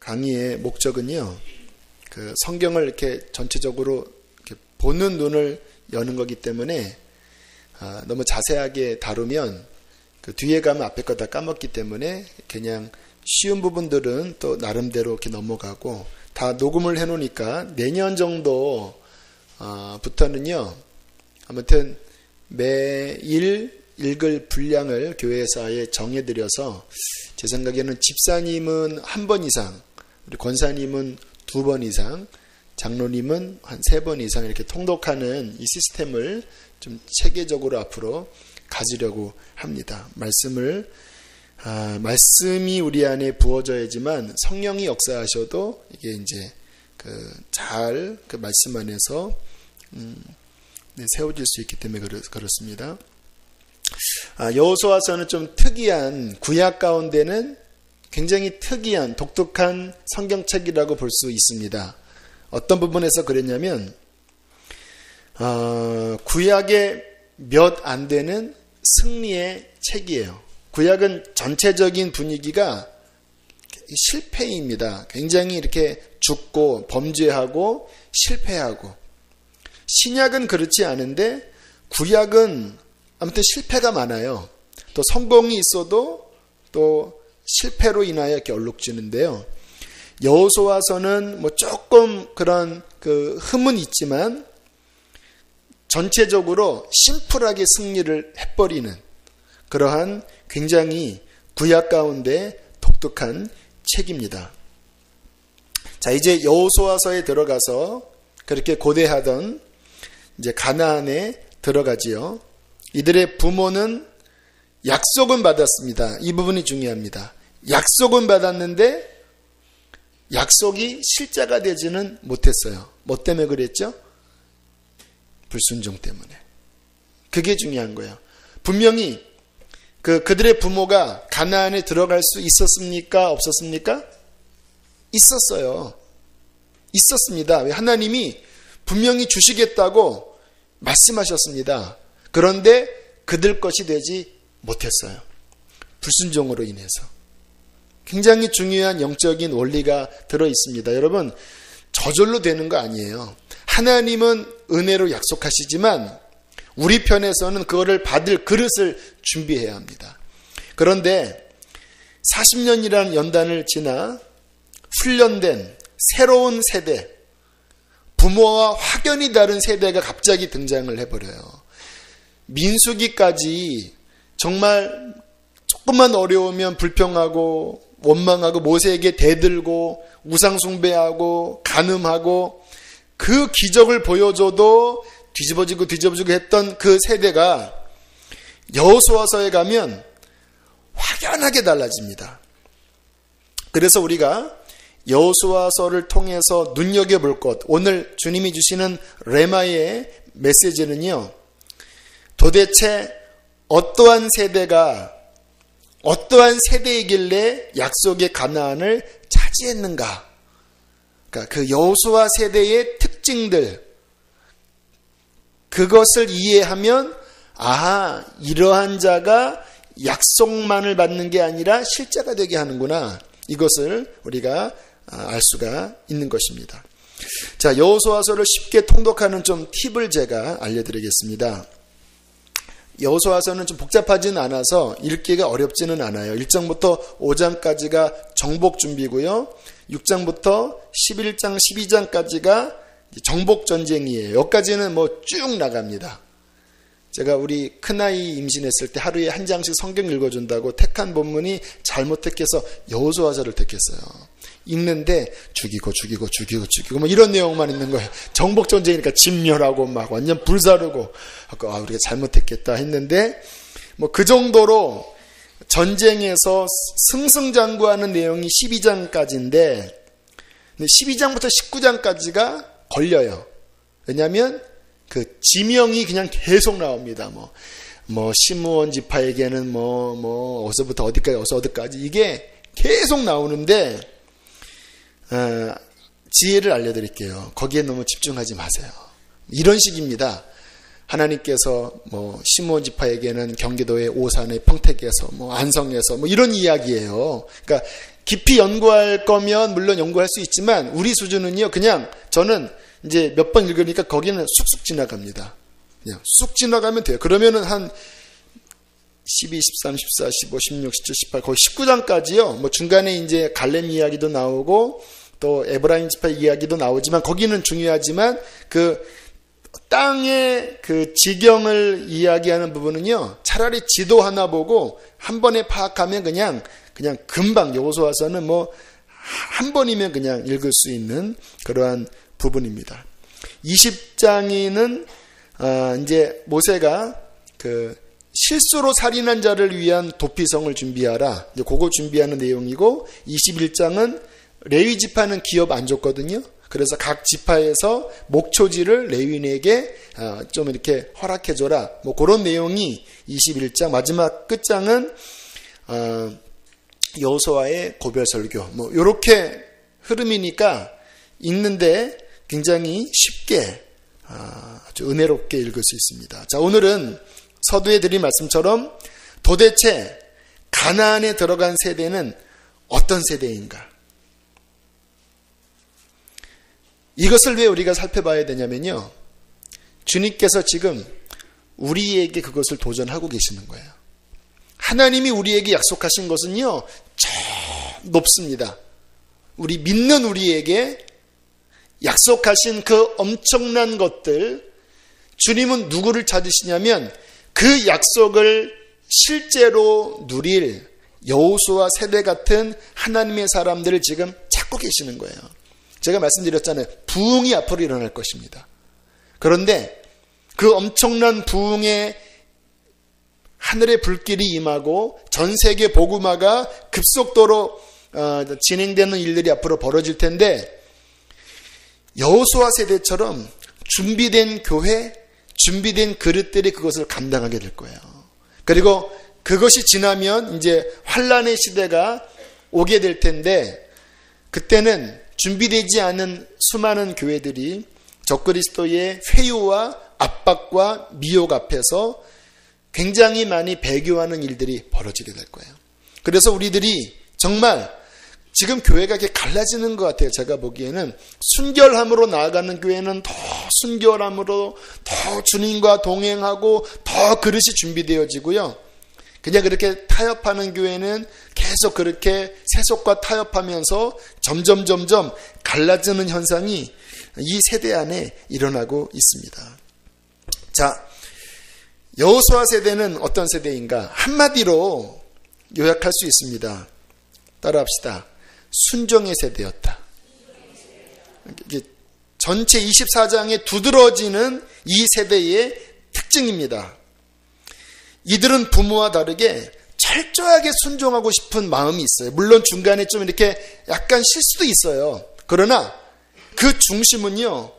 강의의 목적은요, 그 성경을 이렇게 전체적으로 이렇게 보는 눈을 여는 거기 때문에 너무 자세하게 다루면 그 뒤에 가면 앞에 거 다 까먹기 때문에 그냥 쉬운 부분들은 또 나름대로 이렇게 넘어가고, 다 녹음을 해놓으니까 내년 정도 부터는요, 아무튼 매일 읽을 분량을 교회에서 아예 정해드려서, 제 생각에는 집사님은 1번 이상, 우리 권사님은 2번 이상, 장로님은 한 3번 이상 이렇게 통독하는 이 시스템을 좀 체계적으로 앞으로 가지려고 합니다. 말씀이 우리 안에 부어져야지만 성령이 역사하셔도 이게 이제 잘 그 말씀 안에서 세워질 수 있기 때문에 그렇습니다. 여호수아서는 좀 특이한, 구약 가운데는 굉장히 특이한 독특한 성경책이라고 볼 수 있습니다. 어떤 부분에서 그랬냐면 구약의 몇 안 되는 승리의 책이에요. 구약은 전체적인 분위기가 실패입니다. 굉장히 이렇게 죽고 범죄하고 실패하고, 신약은 그렇지 않은데 구약은 아무튼 실패가 많아요. 또 성공이 있어도 또 실패로 인하여 이렇게 얼룩지는데요. 여호수아서는 뭐 조금 그런 그 흠은 있지만 전체적으로 심플하게 승리를 해버리는 그러한 굉장히 구약 가운데 독특한 책입니다. 자, 이제 여호수아서에 들어가서 그렇게 고대하던 이제 가나안에 들어가지요. 이들의 부모는 약속은 받았습니다. 이 부분이 중요합니다. 약속은 받았는데 약속이 실제가 되지는 못했어요. 뭐 때문에 그랬죠? 불순종 때문에. 그게 중요한 거예요. 분명히 그들의 부모가 가나안에 들어갈 수 있었습니까? 없었습니까? 있었어요. 있었습니다. 하나님이 분명히 주시겠다고 말씀하셨습니다. 그런데 그들 것이 되지 못했어요. 불순종으로 인해서. 굉장히 중요한 영적인 원리가 들어 있습니다. 여러분, 저절로 되는 거 아니에요. 하나님은 은혜로 약속하시지만 우리 편에서는 그거를 받을 그릇을 준비해야 합니다. 그런데 40년이라는 연단을 지나 훈련된 새로운 세대, 부모와 확연히 다른 세대가 갑자기 등장을 해버려요. 민수기까지 정말 조금만 어려우면 불평하고 원망하고 모세에게 대들고 우상숭배하고 간음하고, 그 기적을 보여줘도 뒤집어지고 했던 그 세대가 여호수아서에 가면 확연하게 달라집니다. 그래서 우리가 여호수아서를 통해서 눈여겨볼 것, 오늘 주님이 주시는 레마의 메시지는요, 도대체 어떠한 세대이길래 약속의 가나안을 차지했는가? 그러니까 그 여호수아 세대의 특징들, 그것을 이해하면 이러한 자가 약속만을 받는 게 아니라 실제가 되게 하는구나, 이것을 우리가 알 수가 있는 것입니다. 자, 여호수아서를 쉽게 통독하는 좀 팁을 제가 알려드리겠습니다. 여호수아서는 좀 복잡하지는 않아서 읽기가 어렵지는 않아요. 1장부터 5장까지가 정복 준비고요. 6장부터 11장, 12장까지가 정복 전쟁이에요. 여기까지는 뭐 쭉 나갑니다. 제가 우리 큰아이 임신했을 때 하루에 한 장씩 성경 읽어준다고 택한 본문이 잘못 택해서 여호수아서를 택했어요. 읽는데 죽이고 뭐 이런 내용만 있는 거예요. 정복 전쟁이니까 진멸하고 막 완전 불사르고, 우리가 잘못했겠다 했는데, 뭐 그 정도로 전쟁에서 승승장구하는 내용이 12장까지인데 12장부터 19장까지가 걸려요. 왜냐하면 그 지명이 그냥 계속 나옵니다. 뭐 시므온 지파에게는 어서부터 어디까지 이게 계속 나오는데, 지혜를 알려드릴게요. 거기에 너무 집중하지 마세요. 이런 식입니다. 하나님께서 시므온 지파에게는 경기도의 오산의 평택에서 안성에서 이런 이야기예요. 그러니까 깊이 연구할 거면 물론 연구할 수 있지만 우리 수준은요, 그냥 저는 이제 몇 번 읽으니까 거기는 쑥쑥 지나갑니다. 그냥 쑥 지나가면 돼요. 그러면은 한 12, 13, 14, 15, 16, 17, 18, 거의 19장까지요. 뭐 중간에 이제 갈렙 이야기도 나오고 또 에브라임 지파 이야기도 나오지만 거기는 중요하지만 그 땅의 그 지경을 이야기하는 부분은요, 차라리 지도 하나 보고 한 번에 파악하면 그냥 금방 여호수아서는 뭐 한 번이면 그냥 읽을 수 있는 그러한 부분입니다. 20장에는 이제 모세가 그 실수로 살인한 자를 위한 도피성을 준비하라. 이제 그거 준비하는 내용이고, 21장은 레위 지파는 기업 안 줬거든요. 그래서 각 지파에서 목초지를 레위인에게 좀 이렇게 허락해줘라. 뭐 그런 내용이 21장. 마지막 끝장은 여호수아의 고별설교. 뭐 이렇게 흐름이니까 읽는데 굉장히 쉽게 아주 은혜롭게 읽을 수 있습니다. 자, 오늘은 서두에 드린 말씀처럼 도대체 가나안에 들어간 세대는 어떤 세대인가? 이것을 왜 우리가 살펴봐야 되냐면요, 주님께서 지금 우리에게 그것을 도전하고 계시는 거예요. 하나님이 우리에게 약속하신 것은요, 저 높습니다. 우리 믿는 우리에게 약속하신 그 엄청난 것들, 주님은 누구를 찾으시냐면 그 약속을 실제로 누릴 여호수아 세대 같은 하나님의 사람들을 지금 찾고 계시는 거예요. 제가 말씀드렸잖아요. 부흥이 앞으로 일어날 것입니다. 그런데 그 엄청난 부흥에 하늘의 불길이 임하고 전 세계 복음화가 급속도로 진행되는 일들이 앞으로 벌어질 텐데, 여호수아 세대처럼 준비된 교회, 준비된 그릇들이 그것을 감당하게 될 거예요. 그리고 그것이 지나면 이제 환란의 시대가 오게 될 텐데, 그때는 준비되지 않은 수많은 교회들이 적그리스도의 회유와 압박과 미혹 앞에서 굉장히 많이 배교하는 일들이 벌어지게 될 거예요. 그래서 우리들이 정말 지금 교회가 이렇게 갈라지는 것 같아요. 제가 보기에는 순결함으로 나아가는 교회는 더 순결함으로 더 주님과 동행하고 더 그릇이 준비되어지고요. 그냥 그렇게 타협하는 교회는 계속 그렇게 세속과 타협하면서 점점 갈라지는 현상이 이 세대 안에 일어나고 있습니다. 자, 여호수아 세대는 어떤 세대인가? 한마디로 요약할 수 있습니다. 따라합시다. 순종의 세대였다. 전체 24장에 두드러지는 이 세대의 특징입니다. 이들은 부모와 다르게 철저하게 순종하고 싶은 마음이 있어요. 물론 중간에 좀 이렇게 약간 실수도 있어요. 그러나 그 중심은요,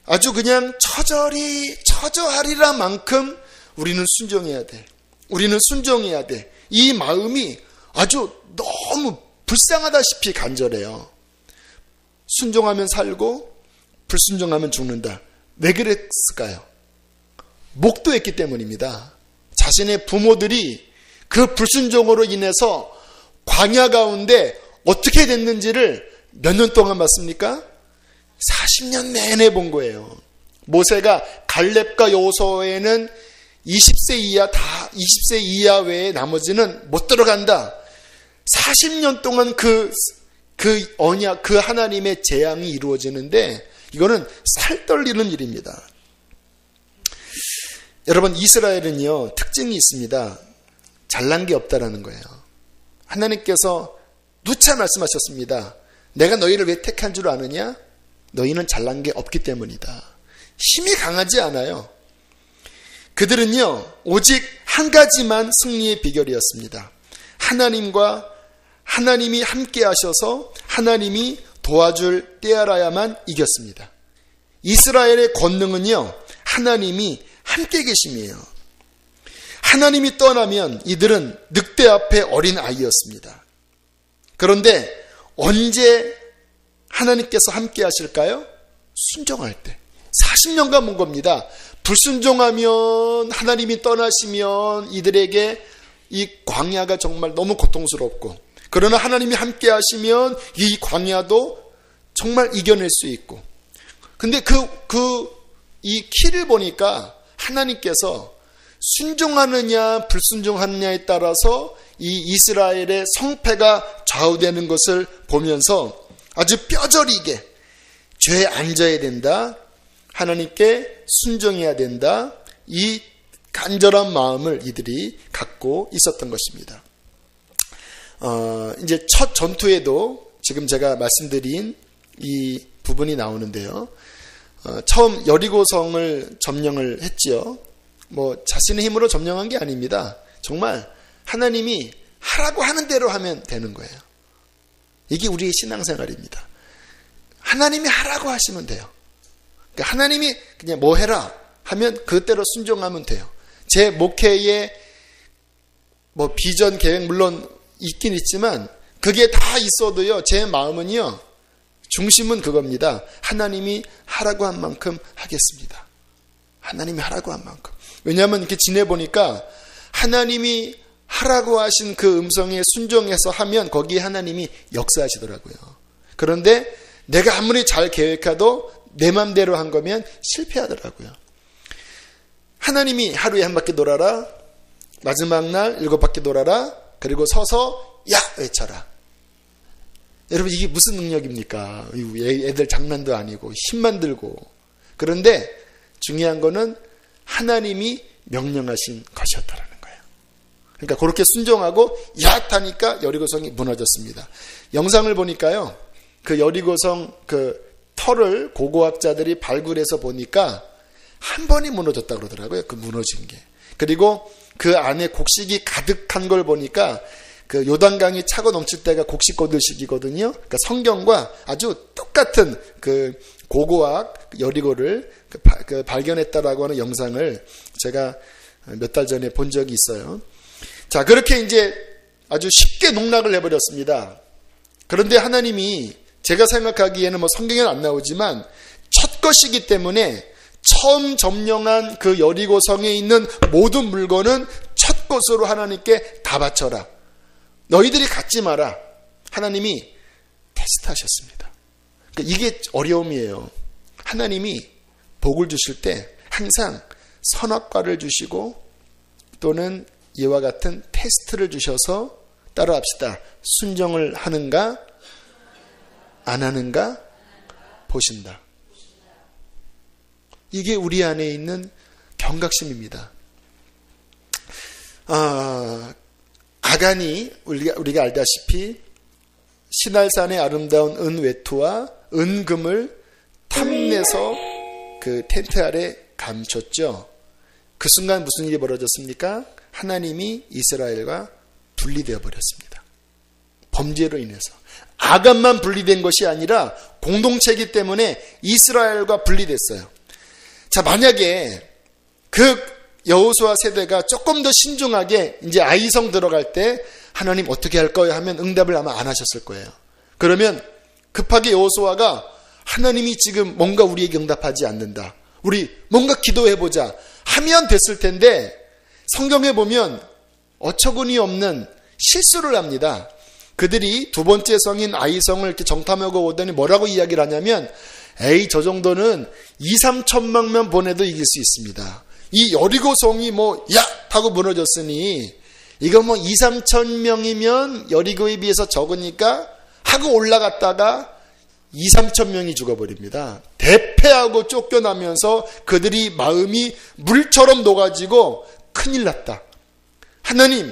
아주 그냥 처저하리라 만큼 우리는 순종해야 돼. 우리는 순종해야 돼. 이 마음이 아주 너무 불쌍하다시피 간절해요. 순종하면 살고 불순종하면 죽는다. 왜 그랬을까요? 목도했기 때문입니다. 자신의 부모들이 그 불순종으로 인해서 광야 가운데 어떻게 됐는지를 몇 년 동안 봤습니까? 40년 내내 본 거예요. 모세가 갈렙과 여호수아에는 20세 이하 외에 나머지는 못 들어간다. 40년 동안 그 언약, 그 하나님의 재앙이 이루어지는데 이거는 살 떨리는 일입니다. 여러분, 이스라엘은요, 특징이 있습니다. 잘난 게 없다라는 거예요. 하나님께서 누차 말씀하셨습니다. 내가 너희를 왜 택한 줄 아느냐? 너희는 잘난 게 없기 때문이다. 힘이 강하지 않아요. 그들은요, 오직 한 가지만 승리의 비결이었습니다. 하나님이 함께 하셔서 하나님이 도와줄 때알아야만 이겼습니다. 이스라엘의 권능은요, 하나님이 함께 계심이에요. 하나님이 떠나면 이들은 늑대 앞에 어린 아이였습니다. 그런데 언제 하나님께서 함께 하실까요? 순종할 때. 40년간 본 겁니다. 불순종하면, 하나님이 떠나시면 이들에게 이 광야가 정말 너무 고통스럽고, 그러나 하나님이 함께 하시면 이 광야도 정말 이겨낼 수 있고, 근데 이 키를 보니까 하나님께서 순종하느냐 불순종하느냐에 따라서 이 이스라엘의 성패가 좌우되는 것을 보면서 아주 뼈저리게 죄에 앉아야 된다, 하나님께 순종해야 된다, 이 간절한 마음을 이들이 갖고 있었던 것입니다. 이제 첫 전투에도 지금 제가 말씀드린 이 부분이 나오는데요. 처음 여리고성을 점령을 했지요. 뭐 자신의 힘으로 점령한 게 아닙니다. 정말 하나님이 하라고 하는 대로 하면 되는 거예요. 이게 우리의 신앙생활입니다. 하나님이 하라고 하시면 돼요. 그러니까 하나님이 그냥 뭐 해라 하면 그대로 순종하면 돼요. 제 목회의 뭐 비전 계획 물론 있긴 있지만 그게 다 있어도요, 제 마음은요, 중심은 그겁니다. 하나님이 하라고 한 만큼 하겠습니다. 하나님이 하라고 한 만큼. 왜냐하면 이렇게 지내보니까 하나님이 하라고 하신 그 음성에 순종해서 하면 거기에 하나님이 역사하시더라고요. 그런데 내가 아무리 잘 계획해도 내 맘대로 한 거면 실패하더라고요. 하나님이 하루에 한 바퀴 돌아라, 마지막 날 7바퀴 돌아라, 그리고 서서 야! 외쳐라. 여러분, 이게 무슨 능력입니까? 애들 장난도 아니고 힘만 들고. 그런데 중요한 거는 하나님이 명령하신 것이었다라는 거예요. 그러니까 그렇게 순종하고 야하니까 여리고성이 무너졌습니다. 영상을 보니까요, 그 여리고성 그 터를 고고학자들이 발굴해서 보니까 한 번이 무너졌다고 그러더라고요. 그 무너진 게. 그리고 그 안에 곡식이 가득한 걸 보니까 그 요단강이 차고 넘칠 때가 곡식 거둘 시기거든요. 그러니까 성경과 아주 똑같은 그 고고학 여리고를 발견했다라고 하는 영상을 제가 몇 달 전에 본 적이 있어요. 자, 그렇게 이제 아주 쉽게 농락을 해버렸습니다. 그런데 하나님이 제가 생각하기에는 뭐 성경에는 안 나오지만 첫 것이기 때문에 처음 점령한 그 여리고성에 있는 모든 물건은 첫 것으로 하나님께 다 바쳐라. 너희들이 갖지 마라. 하나님이 테스트하셨습니다. 그러니까 이게 어려움이에요. 하나님이 복을 주실 때 항상 선악과를 주시고 또는 이와 같은 테스트를 주셔서 따라합시다. 순종을 하는가 안 하는가 보신다. 이게 우리 안에 있는 경각심입니다. 아간이 우리가 알다시피 시날산의 아름다운 은외투와 은금을 탐내서 그 텐트 아래 감췄죠. 그 순간 무슨 일이 벌어졌습니까? 하나님이 이스라엘과 분리되어 버렸습니다. 범죄로 인해서. 아간만 분리된 것이 아니라 공동체이기 때문에 이스라엘과 분리됐어요. 자, 만약에 그 여호수아 세대가 조금 더 신중하게 이제 아이성 들어갈 때 하나님 어떻게 할 거예요 하면 응답을 아마 안 하셨을 거예요. 그러면 급하게 여호수아가 하나님이 지금 뭔가 우리에게 응답하지 않는다, 우리 뭔가 기도해보자 하면 됐을 텐데 성경에 보면 어처구니 없는 실수를 합니다. 그들이 두 번째 성인 아이성을 이렇게 정탐하고 오더니 뭐라고 이야기를 하냐면 에이, 저 정도는 2-3천명만 보내도 이길 수 있습니다. 이 여리고성이 야! 하고 무너졌으니 이거 2-3천명이면 여리고에 비해서 적으니까 하고 올라갔다가 2-3천명이 죽어버립니다. 대패하고 쫓겨나면서 그들이 마음이 물처럼 녹아지고 큰일 났다. 하나님,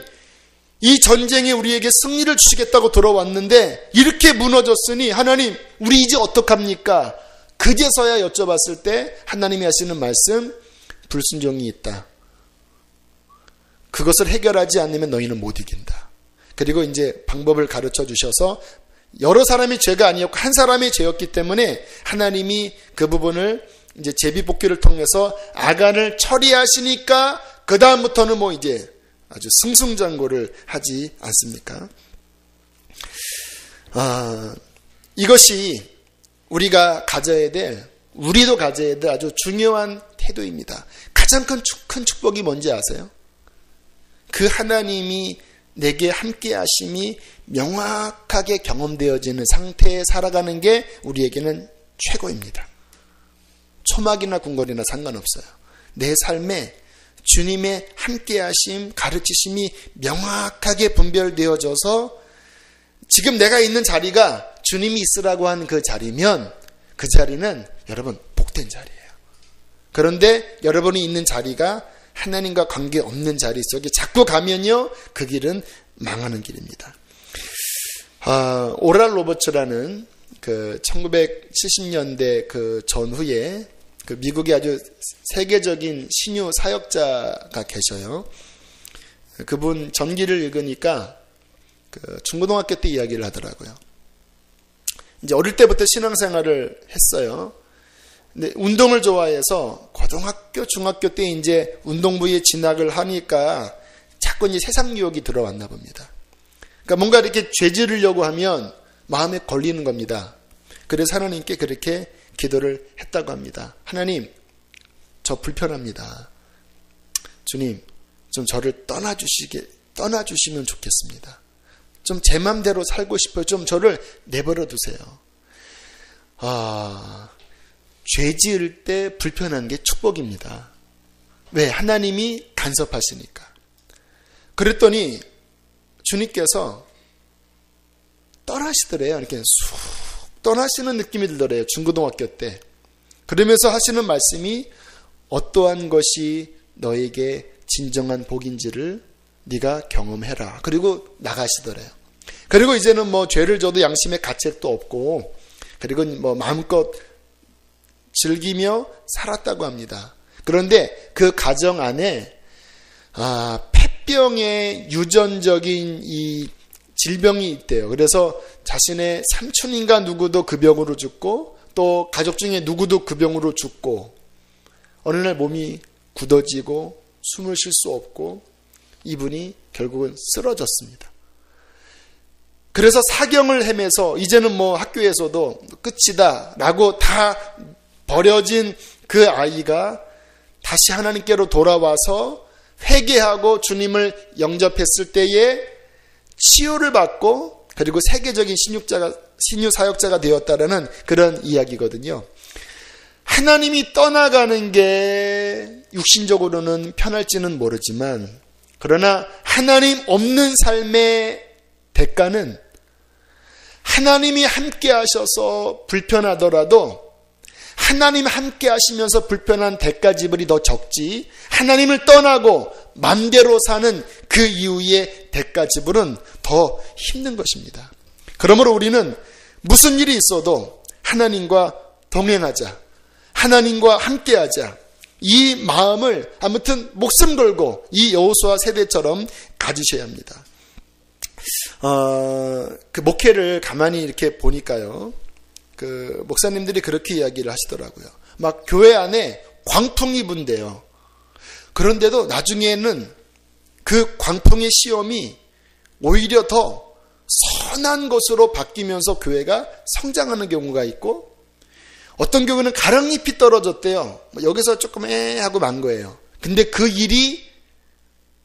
이 전쟁에 우리에게 승리를 주시겠다고 들어왔는데 이렇게 무너졌으니 하나님, 우리 이제 어떡합니까? 그제서야 여쭤봤을 때 하나님이 하시는 말씀, 불순종이 있다. 그것을 해결하지 않으면 너희는 못 이긴다. 그리고 이제 방법을 가르쳐 주셔서 여러 사람이 죄가 아니었고 한 사람이 죄였기 때문에 하나님이 그 부분을 이제 제비뽑기를 통해서 아간을 처리하시니까 그 다음부터는 이제 아주 승승장구를 하지 않습니까? 이것이 우리가 가져야 될, 우리도 가져야 될 아주 중요한 태도입니다. 가장 큰 축복이 뭔지 아세요? 그 하나님이 내게 함께 하심이 명확하게 경험되어지는 상태에 살아가는 게 우리에게는 최고입니다. 초막이나 궁궐이나 상관없어요. 내 삶에 주님의 함께하심, 가르치심이 명확하게 분별되어져서 지금 내가 있는 자리가 주님이 있으라고 하는 그 자리면 그 자리는 여러분 복된 자리예요. 그런데 여러분이 있는 자리가 하나님과 관계없는 자리 속에 자꾸 가면요, 그 길은 망하는 길입니다. 오랄 로버츠라는 그 1970년대 그 전후에 그 미국의 아주 세계적인 신유 사역자가 계셔요. 그분 전기를 읽으니까 그 중고등학교 때 이야기를 하더라고요. 이제 어릴 때부터 신앙생활을 했어요. 근데 운동을 좋아해서 고등학교, 중학교 때 이제 운동부에 진학을 하니까 자꾸 이제 세상 유혹이 들어왔나 봅니다. 그러니까 뭔가 이렇게 죄지르려고 하면 마음에 걸리는 겁니다. 그래서 하나님께 그렇게 기도를 했다고 합니다. 하나님, 저 불편합니다. 주님, 좀 저를 떠나주시면 좋겠습니다. 좀 제 맘대로 살고 싶어요. 좀 저를 내버려 두세요. 죄 지을 때 불편한 게 축복입니다. 왜? 하나님이 간섭하시니까. 그랬더니 주님께서 떠나시더래요. 이렇게 쑥 떠나시는 느낌이 들더래요. 중고등학교 때. 그러면서 하시는 말씀이 어떠한 것이 너에게 진정한 복인지를 네가 경험해라. 그리고 나가시더래요. 그리고 이제는 뭐 죄를 져도 양심의 가책도 없고, 그리고 뭐 마음껏 즐기며 살았다고 합니다. 그런데 그 가정 안에 폐병의 유전적인 이 질병이 있대요. 그래서 자신의 삼촌인가 누구도 그 병으로 죽고, 또 가족 중에 누구도 그 병으로 죽고, 어느 날 몸이 굳어지고 숨을 쉴 수 없고 이분이 결국은 쓰러졌습니다. 그래서 사경을 헤매서 이제는 뭐 학교에서도 끝이다 라고 다 버려진 그 아이가 다시 하나님께로 돌아와서 회개하고 주님을 영접했을 때에 치유를 받고, 그리고 세계적인 신유 사역자가 되었다라는 그런 이야기거든요. 하나님이 떠나가는 게 육신적으로는 편할지는 모르지만, 그러나 하나님 없는 삶의 대가는 하나님이 함께 하셔서 불편하더라도 하나님 함께 하시면서 불편한 대가 지불이 더 적지, 하나님을 떠나고 맘대로 사는 그 이후의 대가 지불은 더 힘든 것입니다. 그러므로 우리는 무슨 일이 있어도 하나님과 동행하자, 하나님과 함께하자, 이 마음을 아무튼 목숨 걸고 이 여호수아 세대처럼 가지셔야 합니다. 그 목회를 가만히 이렇게 보니까요, 그 목사님들이 그렇게 이야기를 하시더라고요. 막 교회 안에 광풍이 분대요. 그런데도 나중에는 그 광풍의 시험이 오히려 더 선한 것으로 바뀌면서 교회가 성장하는 경우가 있고, 어떤 경우는 가랑잎이 떨어졌대요. 여기서 조금 하고 만 거예요. 근데 그 일이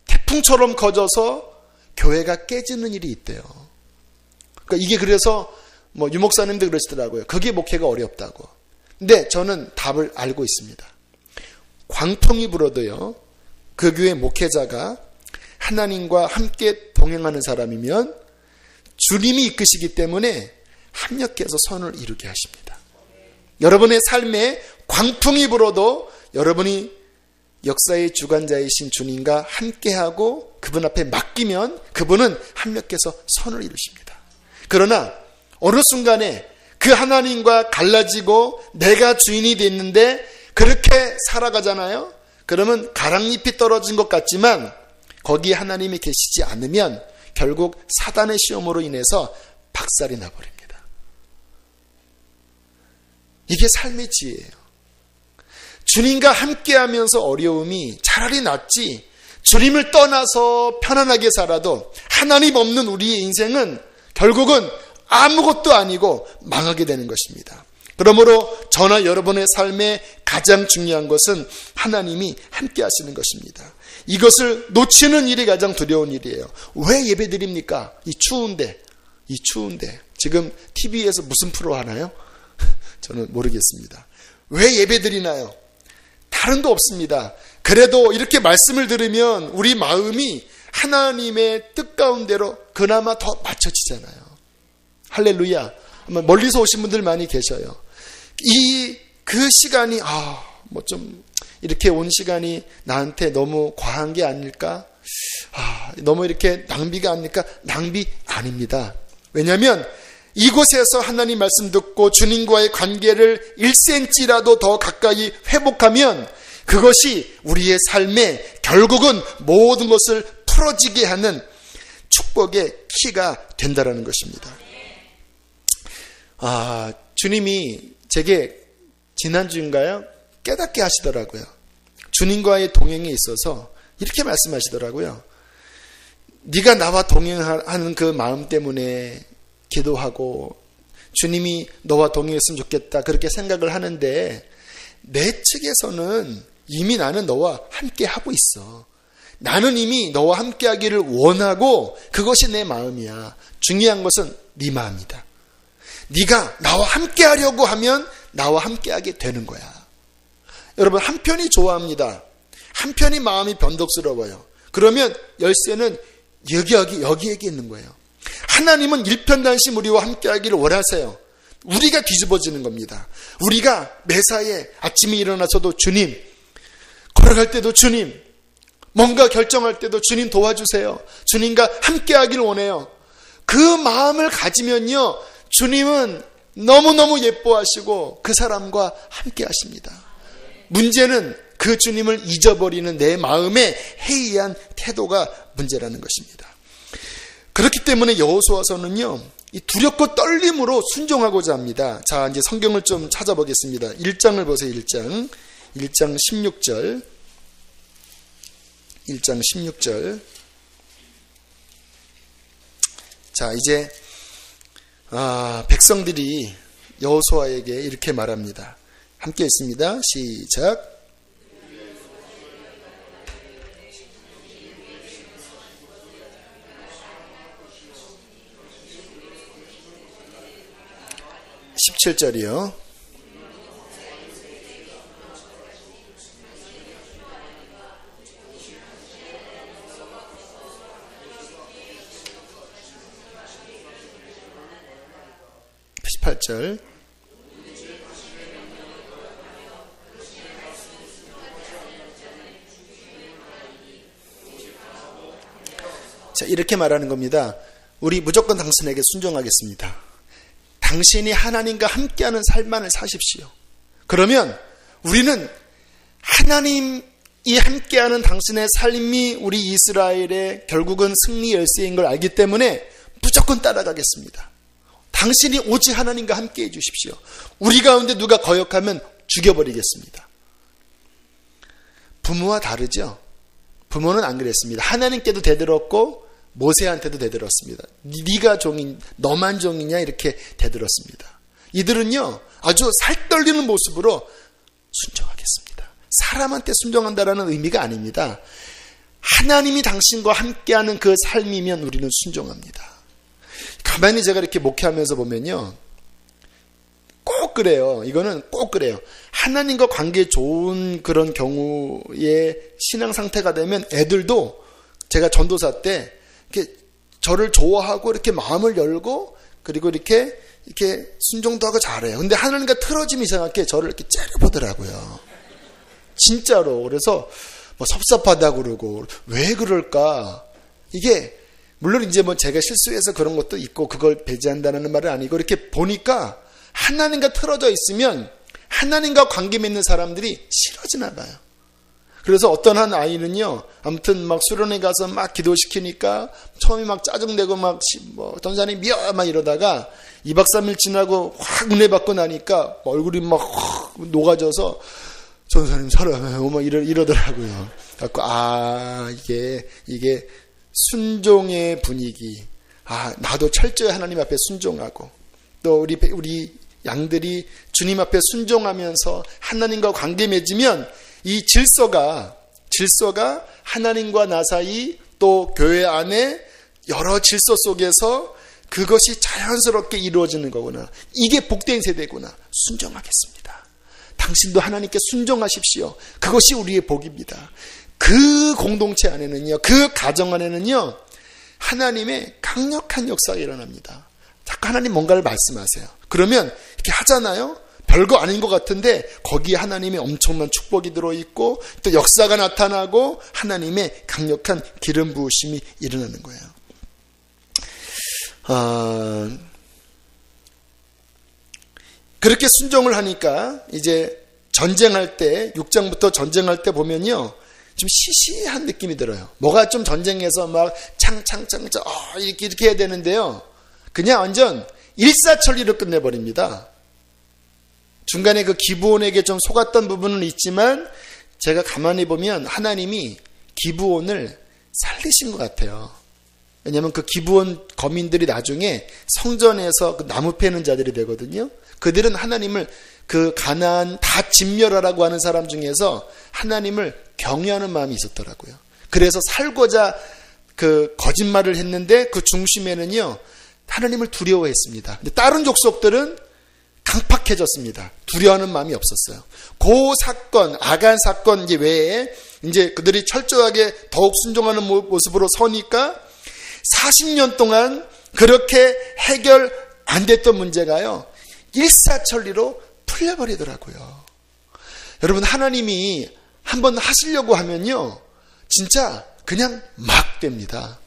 태풍처럼 커져서 교회가 깨지는 일이 있대요. 그러니까 이게 그래서 뭐 유목사님도 그러시더라고요. 그게 목회가 어렵다고. 근데 저는 답을 알고 있습니다. 광풍이 불어도요, 그 교회 목회자가 하나님과 함께 동행하는 사람이면 주님이 이끄시기 때문에 합력해서 선을 이루게 하십니다. 여러분의 삶에 광풍이 불어도 여러분이 역사의 주관자이신 주님과 함께하고 그분 앞에 맡기면 그분은 합력해서 선을 이루십니다. 그러나 어느 순간에 그 하나님과 갈라지고 내가 주인이 됐는데 그렇게 살아가잖아요. 그러면 가랑잎이 떨어진 것 같지만 거기에 하나님이 계시지 않으면 결국 사단의 시험으로 인해서 박살이 나버립니다. 이게 삶의 지혜예요. 주님과 함께하면서 어려움이 차라리 낫지, 주님을 떠나서 편안하게 살아도 하나님 없는 우리의 인생은 결국은 아무것도 아니고 망하게 되는 것입니다. 그러므로 저나 여러분의 삶에 가장 중요한 것은 하나님이 함께 하시는 것입니다. 이것을 놓치는 일이 가장 두려운 일이에요. 왜 예배드립니까? 이 추운데. 이 추운데. 지금 TV에서 무슨 프로 하나요? 저는 모르겠습니다. 왜 예배드리나요? 다른 도 없습니다. 그래도 이렇게 말씀을 들으면 우리 마음이 하나님의 뜻 가운데로 그나마 더 맞춰지잖아요. 할렐루야. 멀리서 오신 분들 많이 계셔요. 그 시간이 좀 이렇게 온 시간이 나한테 너무 과한 게 아닐까? 너무 이렇게 낭비가 아닐까? 낭비 아닙니다. 왜냐하면 이곳에서 하나님 말씀 듣고 주님과의 관계를 1cm라도 더 가까이 회복하면 그것이 우리의 삶에 결국은 모든 것을 풀어지게 하는 축복의 키가 된다라는 것입니다. 주님이 제게 지난주인가요? 깨닫게 하시더라고요. 주님과의 동행에 있어서 이렇게 말씀하시더라고요. 네가 나와 동행하는 그 마음 때문에 기도하고 주님이 너와 동행했으면 좋겠다 그렇게 생각을 하는데 내 측에서는 이미 나는 너와 함께 하고 있어. 나는 이미 너와 함께 하기를 원하고 그것이 내 마음이야. 중요한 것은 네 마음이다. 네가 나와 함께 하려고 하면 나와 함께 하게 되는 거야. 여러분, 한편이 좋아합니다. 한편이 마음이 변덕스러워요. 그러면 열쇠는 여기에게 있는 거예요. 하나님은 일편단심 우리와 함께 하기를 원하세요. 우리가 뒤집어지는 겁니다. 우리가 매사에 아침에 일어나서도 주님, 걸어갈 때도 주님, 뭔가 결정할 때도 주님 도와주세요. 주님과 함께 하기를 원해요. 그 마음을 가지면요, 주님은 너무너무 예뻐하시고 그 사람과 함께 하십니다. 문제는 그 주님을 잊어버리는 내 마음의 해이한 태도가 문제라는 것입니다. 그렇기 때문에 여호수아서는요, 이 두렵고 떨림으로 순종하고자 합니다. 자, 이제 성경을 좀 찾아보겠습니다. 1장을 보세요. 1장 16절. 1장 16절. 자, 이제 백성들이 여호수아에게 이렇게 말합니다. 함께 읽습니다. 시작. (17절이요) (18절) 자, 이렇게 말하는 겁니다. 우리 무조건 당신에게 순종하겠습니다. 당신이 하나님과 함께하는 삶만을 사십시오. 그러면 우리는 하나님이 함께하는 당신의 삶이 우리 이스라엘의 결국은 승리 열쇠인 걸 알기 때문에 무조건 따라가겠습니다. 당신이 오직 하나님과 함께해 주십시오. 우리 가운데 누가 거역하면 죽여버리겠습니다. 부모와 다르죠? 부모는 안 그랬습니다. 하나님께도 대들었고 모세한테도 대들었습니다. 네가 종인, 너만 종이냐 이렇게 대들었습니다. 이들은요, 아주 살떨리는 모습으로 순종하겠습니다. 사람한테 순종한다라는 의미가 아닙니다. 하나님이 당신과 함께하는 그 삶이면 우리는 순종합니다. 가만히 제가 이렇게 목회하면서 보면요, 꼭 그래요. 이거는 꼭 그래요. 하나님과 관계 좋은 그런 경우에 신앙 상태가 되면 애들도 제가 전도사 때 이렇게 저를 좋아하고 이렇게 마음을 열고 그리고 이렇게 순종도 하고 잘해요. 근데 하나님과 틀어짐이 이상하게 저를 이렇게 째려보더라고요. 진짜로. 그래서 뭐 섭섭하다고 그러고 왜 그럴까? 이게 물론 이제 뭐 제가 실수해서 그런 것도 있고 그걸 배제한다는 말은 아니고 이렇게 보니까 하나님과 틀어져 있으면 하나님과 관계 맺는 사람들이 싫어지나 봐요. 그래서 어떤 한 아이는요, 아무튼 막 수련회 가서 막 기도시키니까 처음에 막 짜증내고 막 전사님 미워 막 이러다가 2박 3일 지나고 확 은혜 받고 나니까 얼굴이 막 확 녹아져서 전사님 사랑해요 막 이러더라고요. 그래서 이게 순종의 분위기. 나도 철저히 하나님 앞에 순종하고 또 우리 양들이 주님 앞에 순종하면서 하나님과 관계 맺으면 이 질서가 하나님과 나 사이 또 교회 안에 여러 질서 속에서 그것이 자연스럽게 이루어지는 거구나. 이게 복된 세대구나. 순종하겠습니다. 당신도 하나님께 순종하십시오. 그것이 우리의 복입니다. 그 공동체 안에는요, 그 가정 안에는요, 하나님의 강력한 역사가 일어납니다. 자꾸 하나님 뭔가를 말씀하세요. 그러면 이렇게 하잖아요. 별거 아닌 것 같은데 거기에 하나님의 엄청난 축복이 들어있고 또 역사가 나타나고 하나님의 강력한 기름 부으심이 일어나는 거예요. 그렇게 순종을 하니까 이제 전쟁할 때 6장부터 전쟁할 때 보면요, 좀 시시한 느낌이 들어요. 뭐가 좀 전쟁에서 막 창창창 이렇게 해야 되는데요, 그냥 완전 일사천리로 끝내버립니다. 중간에 그 기브온에게 좀 속았던 부분은 있지만 제가 가만히 보면 하나님이 기브온을 살리신 것 같아요. 왜냐하면 그 기브온 거민들이 나중에 성전에서 그 나무 패는 자들이 되거든요. 그들은 하나님을, 그 가나안 다 진멸하라고 하는 사람 중에서 하나님을 경외하는 마음이 있었더라고요. 그래서 살고자 그 거짓말을 했는데 그 중심에는요, 하나님을 두려워했습니다. 근데 다른 족속들은 강팍해졌습니다. 두려워하는 마음이 없었어요. 그 사건, 아간 사건 외에 이제 그들이 철저하게 더욱 순종하는 모습으로 서니까 40년 동안 그렇게 해결 안 됐던 문제가요, 일사천리로 풀려버리더라고요. 여러분, 하나님이 한번 하시려고 하면요, 진짜 그냥 막 됩니다.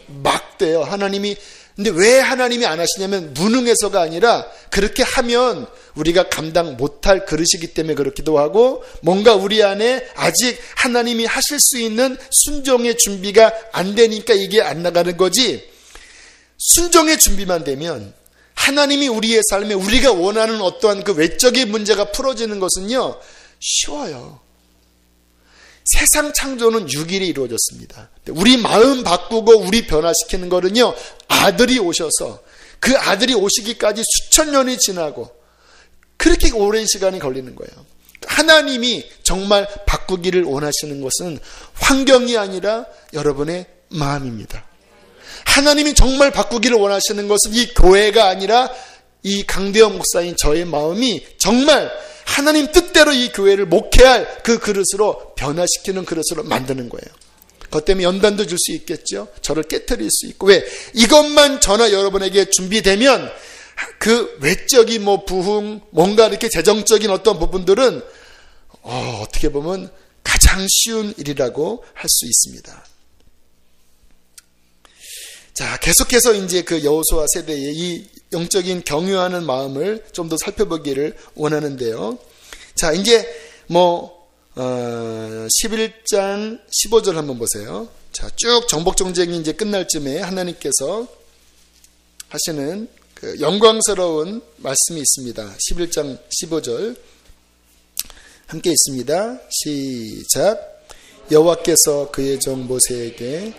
막 돼요. 하나님이. 근데 왜 하나님이 안 하시냐면 무능해서가 아니라 그렇게 하면 우리가 감당 못할 그릇이기 때문에 그렇기도 하고, 뭔가 우리 안에 아직 하나님이 하실 수 있는 순종의 준비가 안 되니까 이게 안 나가는 거지, 순종의 준비만 되면 하나님이 우리의 삶에 우리가 원하는 어떠한 그 외적인 문제가 풀어지는 것은요, 쉬워요. 세상 창조는 6일에 이루어졌습니다. 우리 마음 바꾸고 우리 변화시키는 거는요, 아들이 오셔서, 그 아들이 오시기까지 수천 년이 지나고 그렇게 오랜 시간이 걸리는 거예요. 하나님이 정말 바꾸기를 원하시는 것은 환경이 아니라 여러분의 마음입니다. 하나님이 정말 바꾸기를 원하시는 것은 이 교회가 아니라 이 강대영 목사인 저의 마음이 정말 하나님 뜻대로 이 교회를 목회할 그 그릇으로, 변화시키는 그릇으로 만드는 거예요. 그것 때문에 연단도 줄 수 있겠죠. 저를 깨트릴 수 있고. 왜? 이것만 저나 여러분에게 준비되면 그 외적인 부흥, 뭔가 이렇게 재정적인 어떤 부분들은 어떻게 보면 가장 쉬운 일이라고 할 수 있습니다. 자, 계속해서 이제 그 여호수아 세대의 이 영적인 경유하는 마음을 좀 더 살펴보기를 원하는데요. 자, 이제 11장 15절 한번 보세요. 자, 쭉 정복전쟁이 이제 끝날 쯤에 하나님께서 하시는 그 영광스러운 말씀이 있습니다. 11장 15절 함께 있습니다. 시작. 여호와께서 그의 종 모세에게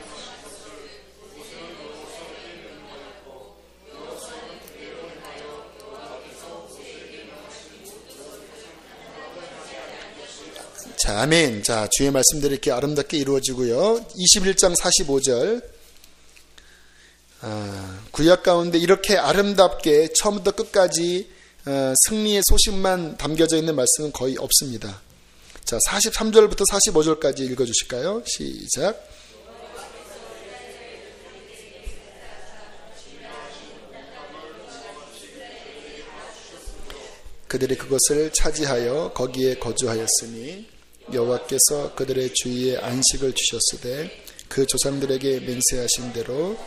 자, 아멘. 자, 주의 말씀들이 이렇게 아름답게 이루어지고요. 21장 45절. 구약 가운데 이렇게 아름답게 처음부터 끝까지 승리의 소식만 담겨져 있는 말씀은 거의 없습니다. 자, 43절부터 45절까지 읽어주실까요? 시작. 그들이 그것을 차지하여 거기에 거주하였으니 여호와께서 그들의 주위에 안식을 주셨으되 그 조상들에게 맹세하신 대로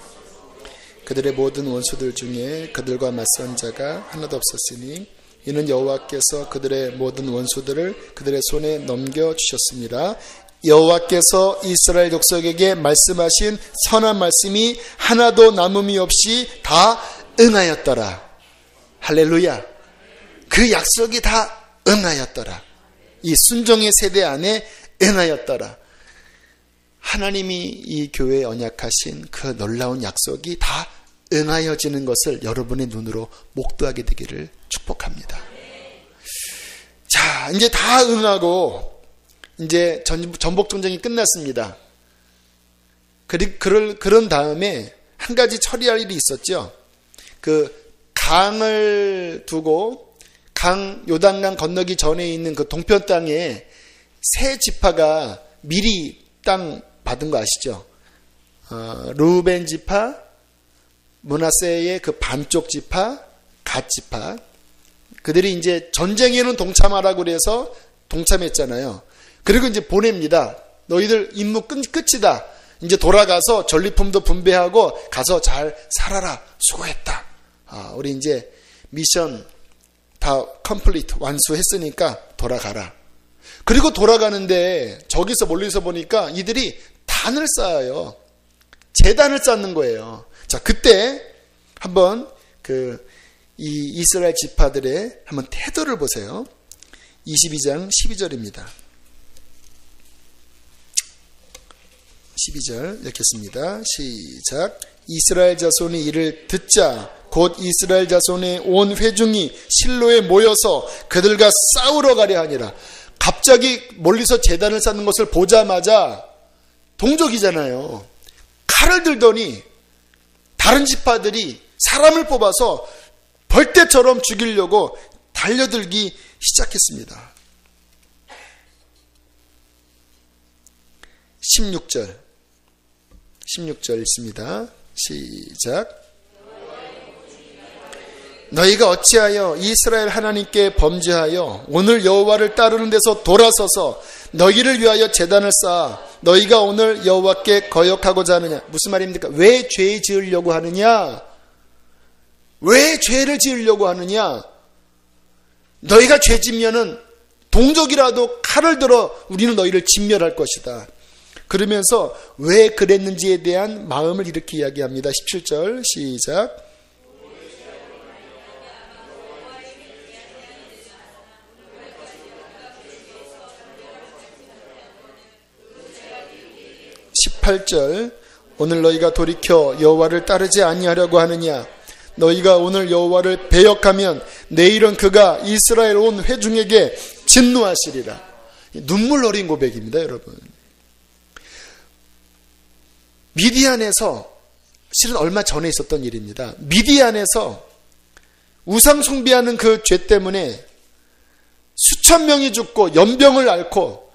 그들의 모든 원수들 중에 그들과 맞선 자가 하나도 없었으니 이는 여호와께서 그들의 모든 원수들을 그들의 손에 넘겨주셨습니다. 여호와께서 이스라엘 족속에게 말씀하신 선한 말씀이 하나도 남음이 없이 다 응하였더라. 할렐루야. 그 약속이 다 응하였더라. 이 순종의 세대 안에 응하였더라. 하나님이 이 교회에 언약하신 그 놀라운 약속이 다 응하여지는 것을 여러분의 눈으로 목도하게 되기를 축복합니다. 자, 이제 다 응하고 이제 전복전쟁이 끝났습니다. 그런 다음에 한 가지 처리할 일이 있었죠. 그 강을 두고 요단강 건너기 전에 있는 그 동편 땅에 세 지파가 미리 땅 받은 거 아시죠? 르우벤 지파, 므낫세의 그 반쪽 지파, 갓 지파. 그들이 이제 전쟁에는 동참하라고 그래서 동참했잖아요. 그리고 이제 보냅니다. 너희들 임무 끝이다. 이제 돌아가서 전리품도 분배하고 가서 잘 살아라. 수고했다. 우리 이제 미션 다 컴플리트 완수했으니까 돌아가라. 그리고 돌아가는데 저기서 멀리서 보니까 이들이 단을 쌓아요. 제단을 쌓는 거예요. 자, 그때 한번 이 이스라엘 지파들의 한번 태도를 보세요. 22장 12절입니다. 12절 읽겠습니다. 시작. 이스라엘 자손이 이를 듣자 곧 이스라엘 자손의 온 회중이 실로에 모여서 그들과 싸우러 가려 하니라. 갑자기 멀리서 제단을 쌓는 것을 보자마자 동족이잖아요. 칼을 들더니 다른 지파들이 사람을 뽑아서 벌떼처럼 죽이려고 달려들기 시작했습니다. 16절 있습니다. 시작. 너희가 어찌하여 이스라엘 하나님께 범죄하여 오늘 여호와를 따르는 데서 돌아서서 너희를 위하여 제단을 쌓아 너희가 오늘 여호와께 거역하고자 하느냐. 무슨 말입니까? 왜 죄 지으려고 하느냐? 왜 죄를 지으려고 하느냐? 너희가 죄 짓면은 동족이라도 칼을 들어 우리는 너희를 진멸할 것이다. 그러면서 왜 그랬는지에 대한 마음을 이렇게 이야기합니다. 17절 시작. 오늘 너희가 돌이켜 여호와를 따르지 아니하려고 하느냐. 너희가 오늘 여호와를 배역하면 내일은 그가 이스라엘 온 회중에게 진노하시리라. 눈물 어린 고백입니다, 여러분. 미디안에서 실은 얼마 전에 있었던 일입니다. 미디안에서 우상 숭배하는 그 죄 때문에 수천 명이 죽고 연병을 앓고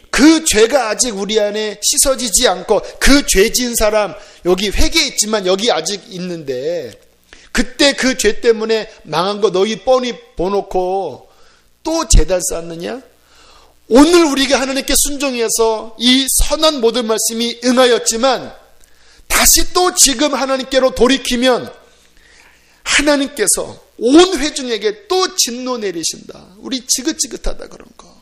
그 죄가 아직 우리 안에 씻어지지 않고 그 죄 지은 사람 여기 회개했지만 여기 아직 있는데 그때 그 죄 때문에 망한 거 너희 뻔히 보놓고 또 제단 쌓느냐? 오늘 우리가 하나님께 순종해서 이 선한 모든 말씀이 응하였지만 다시 또 지금 하나님께로 돌이키면 하나님께서 온 회중에게 또 진노 내리신다. 우리 지긋지긋하다 그런 거.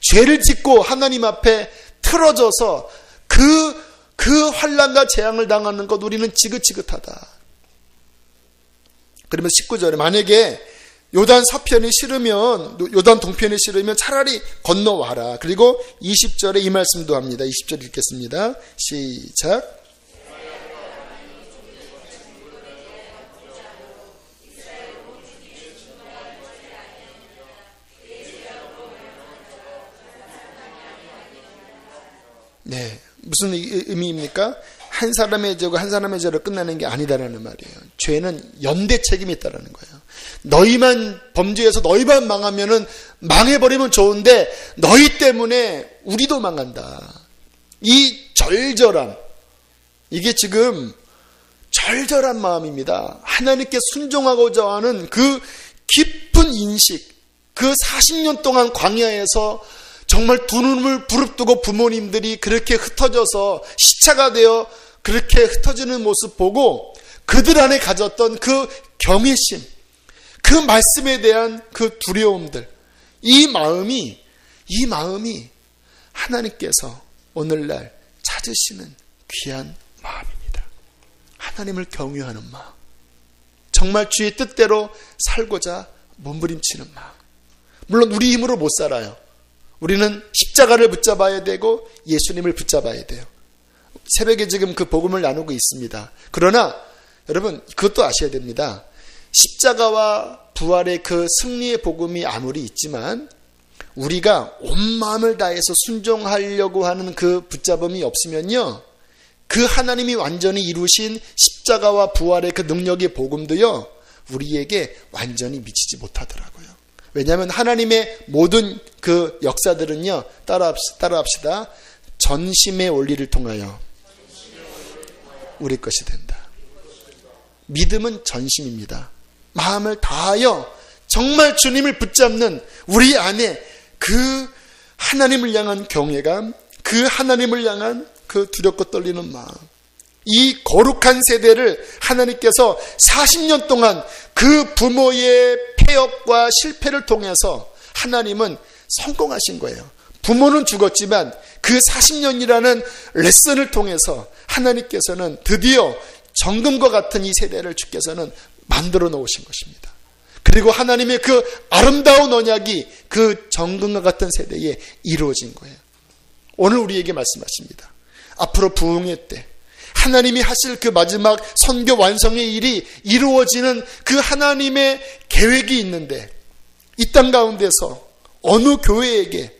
죄를 짓고 하나님 앞에 틀어져서 그 환난과 재앙을 당하는 것 우리는 지긋지긋하다. 그러면 19절에 만약에 요단 서편이 싫으면 요단 동편이 싫으면 차라리 건너와라. 그리고 20절에 이 말씀도 합니다. 20절 읽겠습니다. 시작. 네, 무슨 의미입니까? 한 사람의 죄고 한 사람의 죄로 끝나는 게 아니다라는 말이에요. 죄는 연대 책임이 있다라는 거예요. 너희만 범죄해서 너희만 망하면은 망해버리면 좋은데 너희 때문에 우리도 망한다. 이 절절함, 이게 지금 절절한 마음입니다. 하나님께 순종하고자 하는 그 깊은 인식, 그 40년 동안 광야에서 정말 두 눈을 부릅뜨고 부모님들이 그렇게 흩어져서 시차가 되어 그렇게 흩어지는 모습 보고 그들 안에 가졌던 그 경외심, 그 말씀에 대한 그 두려움들, 이 마음이 하나님께서 오늘날 찾으시는 귀한 마음입니다. 하나님을 경외하는 마음, 정말 주의 뜻대로 살고자 몸부림치는 마음. 물론 우리 힘으로 못 살아요. 우리는 십자가를 붙잡아야 되고 예수님을 붙잡아야 돼요. 새벽에 지금 그 복음을 나누고 있습니다. 그러나 여러분 그것도 아셔야 됩니다. 십자가와 부활의 그 승리의 복음이 아무리 있지만 우리가 온 마음을 다해서 순종하려고 하는 그 붙잡음이 없으면요, 그 하나님이 완전히 이루신 십자가와 부활의 그 능력의 복음도요, 우리에게 완전히 미치지 못하더라고요. 왜냐하면 하나님의 모든 그 역사들은요, 따라합시다. 전심의 원리를 통하여 우리 것이 된다. 믿음은 전심입니다. 마음을 다하여 정말 주님을 붙잡는 우리 안에 그 하나님을 향한 경외감, 그 하나님을 향한 그 두렵고 떨리는 마음, 이 거룩한 세대를 하나님께서 40년 동안 그 부모의 폐업과 실패를 통해서 하나님은 성공하신 거예요. 부모는 죽었지만 그 40년이라는 레슨을 통해서 하나님께서는 드디어 정금과 같은 이 세대를 주께서는 만들어 놓으신 것입니다. 그리고 하나님의 그 아름다운 언약이 그 정금과 같은 세대에 이루어진 거예요. 오늘 우리에게 말씀하십니다. 앞으로 부흥의 때 하나님이 하실 그 마지막 선교 완성의 일이 이루어지는 그 하나님의 계획이 있는데, 이 땅 가운데서 어느 교회에게,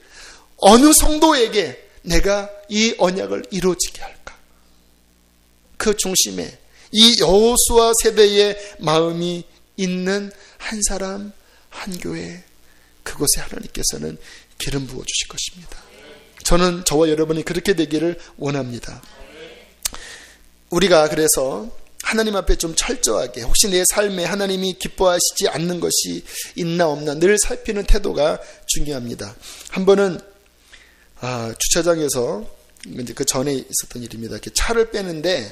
어느 성도에게 내가 이 언약을 이루어지게 할까? 그 중심에 이 여호수아 세대의 마음이 있는 한 사람, 한 교회, 그곳에 하나님께서는 기름 부어 주실 것입니다. 저는 저와 여러분이 그렇게 되기를 원합니다. 우리가 그래서 하나님 앞에 좀 철저하게, 혹시 내 삶에 하나님이 기뻐하시지 않는 것이 있나 없나 늘 살피는 태도가 중요합니다. 한 번은 주차장에서, 이제 그 전에 있었던 일입니다. 이렇게 차를 빼는데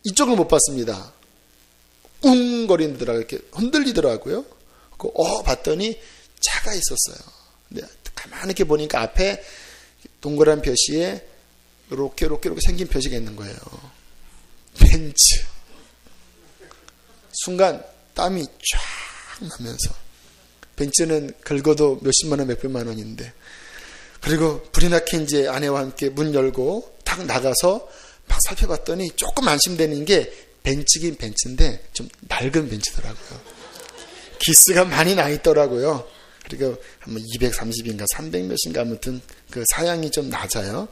이쪽을 못 봤습니다. 웅거리더라고요. 이렇게 흔들리더라고요. 봤더니 차가 있었어요. 근데 가만히 이렇게 보니까 앞에 동그란 표시에 이렇게 생긴 표시가 있는 거예요. 벤츠. 순간 땀이 쫙 나면서, 벤츠는 긁어도 몇십만 원, 몇백만 원인데, 그리고 불이 나게 이제 아내와 함께 문 열고 딱 나가서 막 살펴봤더니 조금 안심되는 게 벤츠긴 벤츠인데 좀 낡은 벤츠더라고요. 기스가 많이 나 있더라고요. 그리고 한 230인가 300몇인가 아무튼 그 사양이 좀 낮아요.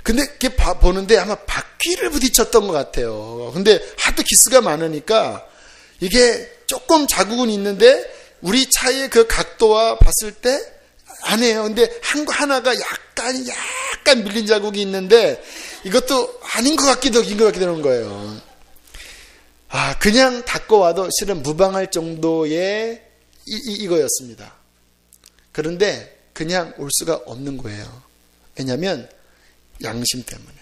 근데 이렇게 보는데 아마 바퀴를 부딪혔던 것 같아요. 근데 하도 기스가 많으니까 이게 조금 자국은 있는데 우리 차의 그 각도와 봤을 때 아니에요. 근데 하나가 약간 밀린 자국이 있는데 이것도 아닌 것 같기도 하는 거예요. 그냥 닦고 와도 실은 무방할 정도의 이거였습니다. 그런데 그냥 올 수가 없는 거예요. 왜냐하면 양심 때문에.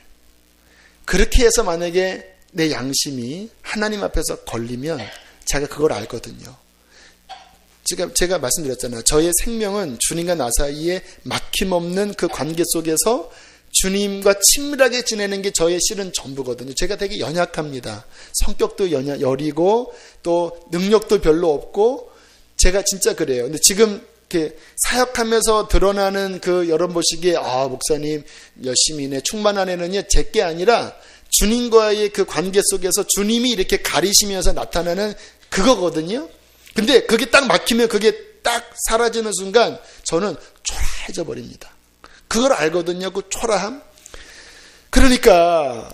그렇게 해서 만약에 내 양심이 하나님 앞에서 걸리면 제가 그걸 알거든요. 제가 말씀드렸잖아요. 저의 생명은 주님과 나 사이에 막힘없는 그 관계 속에서 주님과 친밀하게 지내는 게 저의 실은 전부거든요. 제가 되게 연약합니다. 성격도 여리고 또 능력도 별로 없고 제가 진짜 그래요. 근데 지금 이렇게 사역하면서 드러나는 그 여러분 보시기에 목사님 열심히 네 충만하네는요, 제게 아니라 주님과의 그 관계 속에서 주님이 이렇게 가리시면서 나타나는 그거거든요. 근데 그게 딱 막히면 그게 딱 사라지는 순간 저는 초라해져 버립니다. 그걸 알거든요. 그 초라함. 그러니까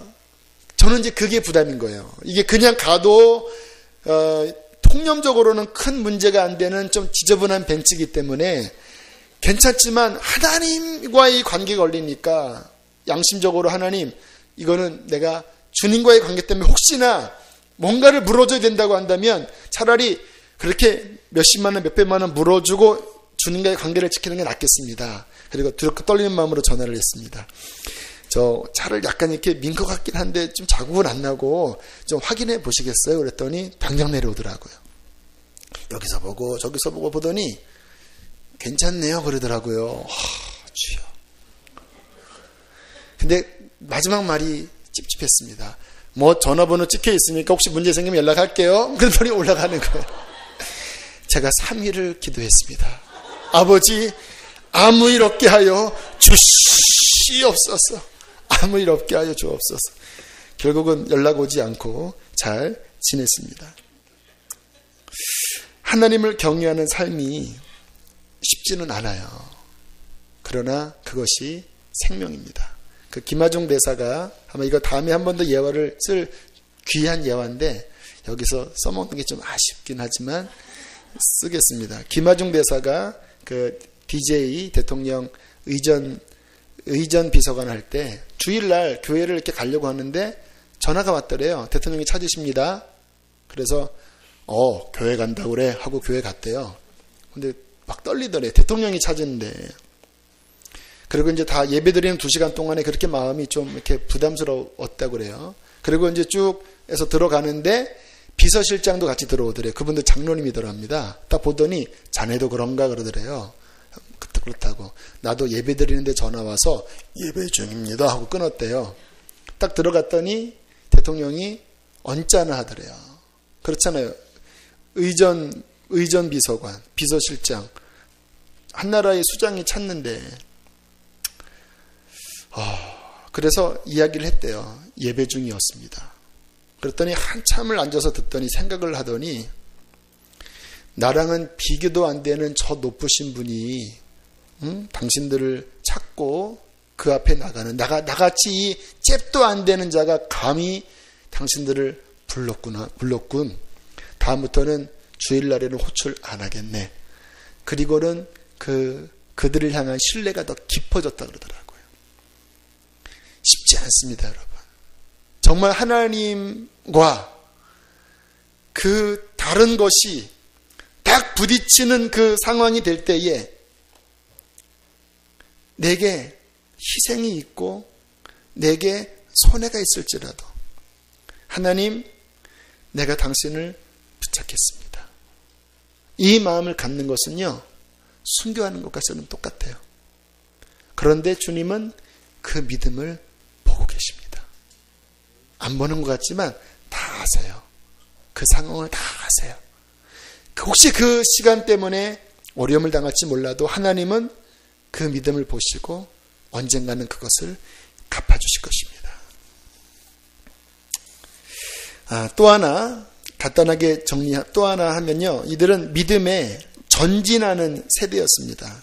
저는 이제 그게 부담인 거예요. 이게 그냥 가도 통념적으로는 큰 문제가 안 되는 좀 지저분한 벤츠이기 때문에 괜찮지만 하나님과의 관계가 걸리니까 양심적으로 하나님, 이거는 내가 주님과의 관계 때문에 혹시나 뭔가를 물어줘야 된다고 한다면 차라리 그렇게 몇십만 원, 몇백만 원 물어주고 주님과의 관계를 지키는 게 낫겠습니다. 그리고 두렵고 떨리는 마음으로 전화를 했습니다. 저 차를 약간 이렇게 민 것 같긴 한데 좀 자국은 안 나고 좀 확인해 보시겠어요? 그랬더니 당장 내려오더라고요. 여기서 보고 저기서 보고 보더니 괜찮네요 그러더라고요. 주여. 근데 마지막 말이 찝찝했습니다. 전화번호 찍혀 있으니까 혹시 문제 생기면 연락할게요. 그랬더니 올라가는 거예요. 제가 3일을 기도했습니다. 아버지, 아무 일 없게 하여 주시옵소서. 아무 일 없게 하여 주옵소서. 결국은 연락 오지 않고 잘 지냈습니다. 하나님을 경외하는 삶이 쉽지는 않아요. 그러나 그것이 생명입니다. 그 김하중 대사가 아마 이거 다음에 한 번 더 예화를 쓸 귀한 예화인데 여기서 써먹는 게 좀 아쉽긴 하지만 쓰겠습니다. 김하중 대사가 그 DJ 대통령 의전 비서관 할 때 주일날 교회를 이렇게 가려고 하는데 전화가 왔더래요. 대통령이 찾으십니다. 그래서 교회 간다고 그래 하고 교회 갔대요. 근데 막 떨리더래. 대통령이 찾은데. 그리고 이제 다 예배드리는 2시간 동안에 그렇게 마음이 좀 이렇게 부담스러웠다고 그래요. 그리고 이제 쭉 해서 들어가는데 비서실장도 같이 들어오더래요. 그분들 장로님이더랍니다. 딱 보더니 자네도 그런가 그러더래요. 그렇다고. 나도 예배드리는데 전화 와서 예배 중입니다 하고 끊었대요. 딱 들어갔더니 대통령이 언짢아 하더래요. 그렇잖아요. 의전 비서관, 비서실장, 한 나라의 수장이 찾는데 그래서 이야기를 했대요. 예배 중이었습니다. 그랬더니 한참을 앉아서 듣더니 생각을 하더니 나랑은 비교도 안 되는 저 높으신 분이 당신들을 찾고 그 앞에 나가는 나같이 이 잽도 안 되는 자가 감히 당신들을 불렀군. 다음부터는 주일날에는 호출 안 하겠네. 그리고는 그들을 향한 신뢰가 더 깊어졌다 그러더라고요. 쉽지 않습니다, 여러분. 정말 하나님과 그 다른 것이 딱 부딪히는 그 상황이 될 때에 내게 희생이 있고 내게 손해가 있을지라도 하나님, 내가 당신을 붙잡겠습니다. 이 마음을 갖는 것은요, 순교하는 것과 저는 똑같아요. 그런데 주님은 그 믿음을 보고 계십니다. 안 보는 것 같지만 다 아세요. 그 상황을 다 아세요. 혹시 그 시간 때문에 어려움을 당할지 몰라도 하나님은 그 믿음을 보시고 언젠가는 그것을 갚아주실 것입니다. 또 하나 간단하게 또 하나 하면요, 이들은 믿음에 전진하는 세대였습니다.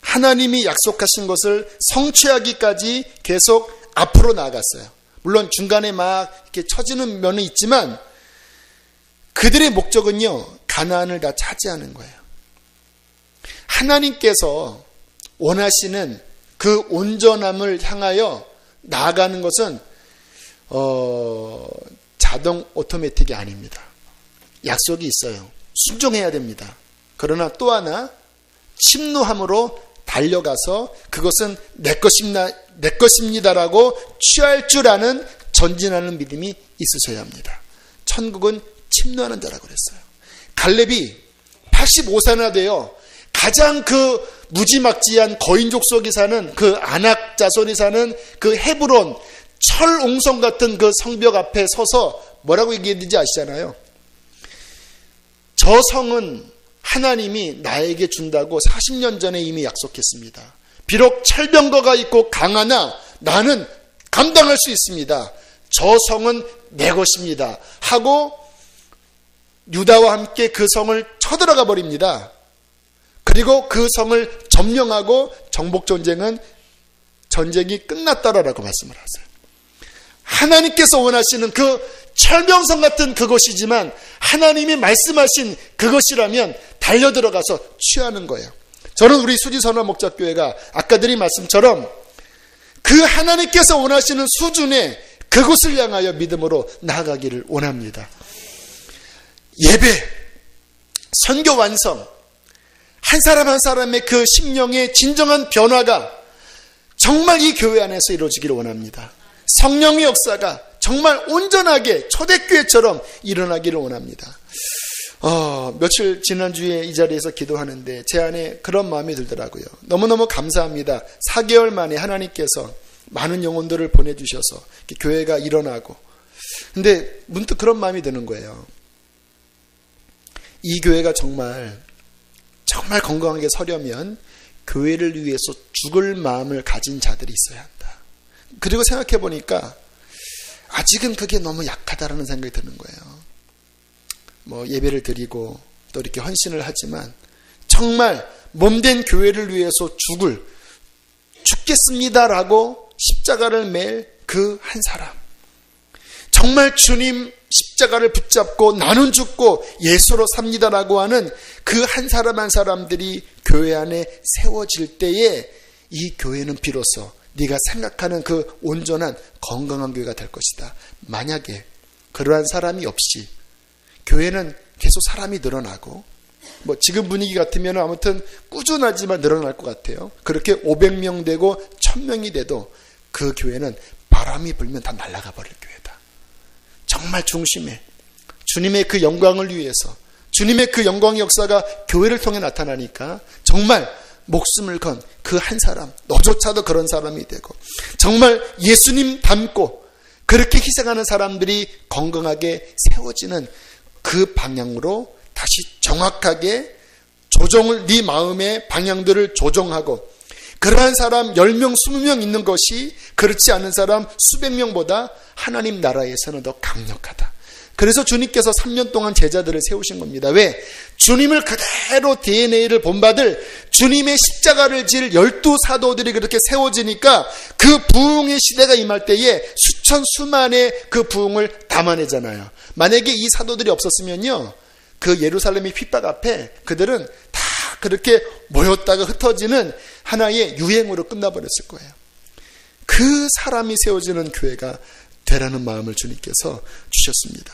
하나님이 약속하신 것을 성취하기까지 계속 앞으로 나아갔어요. 물론 중간에 막 이렇게 처지는 면은 있지만 그들의 목적은요, 가나안을 다 차지하는 거예요. 하나님께서 원하시는 그 온전함을 향하여 나아가는 것은 자동 오토매틱이 아닙니다. 약속이 있어요. 순종해야 됩니다. 그러나 또 하나 침노함으로 달려가서 그것은 내 것입니다라고 취할 줄 아는 전진하는 믿음이 있으셔야 합니다. 천국은 침노하는 자라고 그랬어요. 갈렙이 85세나 되어 가장 그 무지막지한 거인족 속이 사는 그 아낙 자손이 사는 그 헤브론 철옹성 같은 그 성벽 앞에 서서 뭐라고 얘기했는지 아시잖아요. 저 성은 하나님이 나에게 준다고 40년 전에 이미 약속했습니다. 비록 철병거가 있고 강하나 나는 감당할 수 있습니다. 저 성은 내 것입니다. 하고 유다와 함께 그 성을 쳐들어가 버립니다. 그리고 그 성을 점령하고 정복전쟁이 끝났다라고 말씀을 하세요. 하나님께서 원하시는 그 철병성 같은 그것이지만 하나님이 말씀하신 그것이라면 달려들어가서 취하는 거예요. 저는 우리 수지선화 목자교회가 아까 드린 말씀처럼 그 하나님께서 원하시는 수준의 그곳을 향하여 믿음으로 나아가기를 원합니다. 예배, 선교 완성, 한 사람 한 사람의 그 심령의 진정한 변화가 정말 이 교회 안에서 이루어지기를 원합니다. 성령의 역사가 정말 온전하게 초대교회처럼 일어나기를 원합니다. 며칠 지난주에 이 자리에서 기도하는데 제 안에 그런 마음이 들더라고요. 너무너무 감사합니다. 4개월 만에 하나님께서 많은 영혼들을 보내주셔서 교회가 일어나고, 근데 문득 그런 마음이 드는 거예요. 이 교회가 정말 건강하게 서려면 교회를 위해서 죽을 마음을 가진 자들이 있어야 한다. 그리고 생각해 보니까 아직은 그게 너무 약하다라는 생각이 드는 거예요. 예배를 드리고 또 이렇게 헌신을 하지만 정말 몸된 교회를 위해서 죽겠습니다라고 십자가를 맬 그 한 사람, 정말 주님 십자가를 붙잡고 나는 죽고 예수로 삽니다라고 하는 그 한 사람 한 사람들이 교회 안에 세워질 때에 이 교회는 비로소 네가 생각하는 그 온전한 건강한 교회가 될 것이다. 만약에 그러한 사람이 없이 교회는 계속 사람이 늘어나고 지금 분위기 같으면 아무튼 꾸준하지만 늘어날 것 같아요. 그렇게 500명 되고 1000명이 돼도 그 교회는 바람이 불면 다 날아가 버릴 교회다. 정말 중심에 주님의 그 영광을 위해서, 주님의 그 영광의 역사가 교회를 통해 나타나니까 정말 목숨을 건 그 한 사람, 너조차도 그런 사람이 되고 정말 예수님 닮고 그렇게 희생하는 사람들이 건강하게 세워지는 그 방향으로 다시 정확하게 조정을, 네 마음의 방향들을 조정하고, 그러한 사람 10명, 20명 있는 것이 그렇지 않은 사람 수백 명보다 하나님 나라에서는 더 강력하다. 그래서 주님께서 3년 동안 제자들을 세우신 겁니다. 왜? 주님을 그대로 DNA를 본받을 주님의 십자가를 질 12사도들이 그렇게 세워지니까 그 부흥의 시대가 임할 때에 수천 수만의 그 부흥을 담아내잖아요. 만약에 이 사도들이 없었으면요, 그 예루살렘의 핍박 앞에 그들은 다 그렇게 모였다가 흩어지는 하나의 유행으로 끝나버렸을 거예요. 그 사람이 세워지는 교회가 되라는 마음을 주님께서 주셨습니다.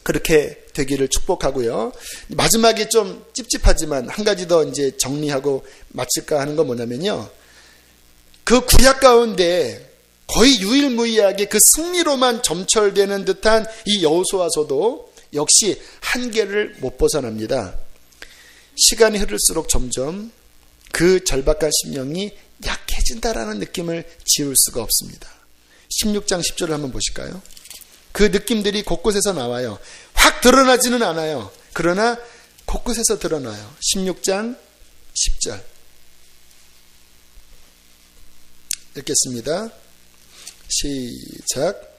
그렇게 되기를 축복하고요. 마지막에 좀 찝찝하지만 한 가지 더 이제 정리하고 마칠까 하는 건 뭐냐면요, 그 구약 가운데 거의 유일무이하게 그 승리로만 점철되는 듯한 이 여호수아서도 역시 한계를 못 벗어납니다. 시간이 흐를수록 점점 그 절박한 심령이 약해진다라는 느낌을 지울 수가 없습니다. 16장 10절을 한번 보실까요? 그 느낌들이 곳곳에서 나와요. 확 드러나지는 않아요. 그러나 곳곳에서 드러나요. 16장 10절 읽겠습니다. 시작.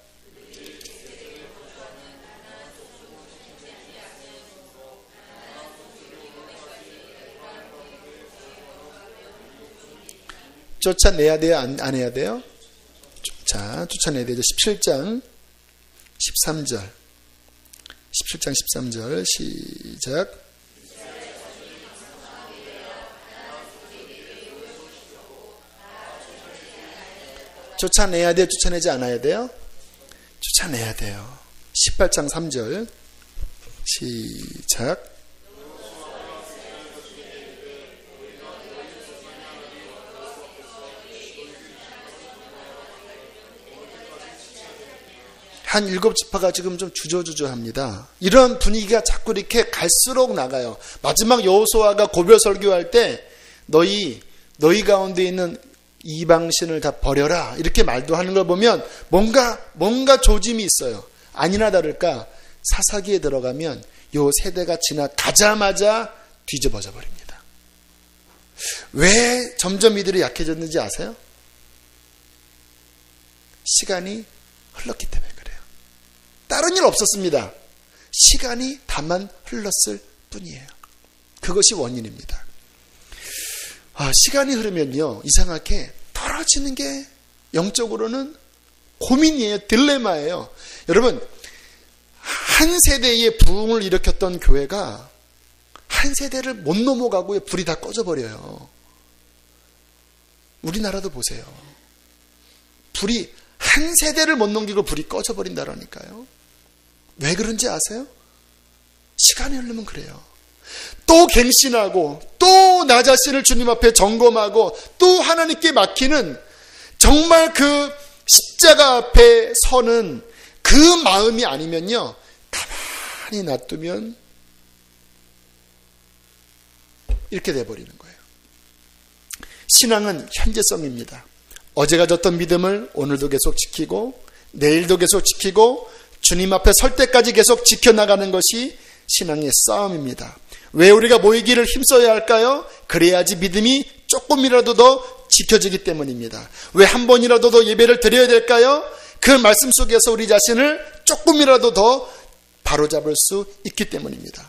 쫓아내야 돼요? 안 해야 돼요? 자, 쫓아내야 되죠. 17장 13절 17장 13절 시작. 쫓아내야 돼요? 쫓아내지 않아야 돼요? 쫓아내야 돼요. 18장 3절 시작. 한 7지파가 지금 좀 주저주저합니다. 이런 분위기가 자꾸 이렇게 갈수록 나가요. 마지막 여호수아가 고별 설교할 때 너희 가운데 있는 이방신을 다 버려라 이렇게 말도 하는 걸 보면 뭔가 조짐이 있어요. 아니나 다를까 사사기에 들어가면 요 세대가 지나가자마자 뒤집어져 버립니다. 왜 점점 이들이 약해졌는지 아세요? 시간이 흘렀기 때문에 그래요. 다른 일 없었습니다. 시간이 다만 흘렀을 뿐이에요. 그것이 원인입니다. 시간이 흐르면요, 이상하게 떨어지는 게 영적으로는 고민이에요. 딜레마예요. 여러분, 한 세대의 부흥을 일으켰던 교회가 한 세대를 못 넘어가고 불이 다 꺼져버려요. 우리나라도 보세요. 불이 한 세대를 못 넘기고 불이 꺼져버린다라니까요. 왜 그런지 아세요? 시간이 흐르면 그래요. 또 갱신하고 또 나 자신을 주님 앞에 점검하고 또 하나님께 맡기는 정말 그 십자가 앞에 서는 그 마음이 아니면요, 가만히 놔두면 이렇게 돼버리는 거예요. 신앙은 현재성입니다. 어제 가졌던 믿음을 오늘도 계속 지키고 내일도 계속 지키고 주님 앞에 설 때까지 계속 지켜나가는 것이 신앙의 싸움입니다. 왜 우리가 모이기를 힘써야 할까요? 그래야지 믿음이 조금이라도 더 지켜지기 때문입니다. 왜 한 번이라도 더 예배를 드려야 될까요? 그 말씀 속에서 우리 자신을 조금이라도 더 바로잡을 수 있기 때문입니다.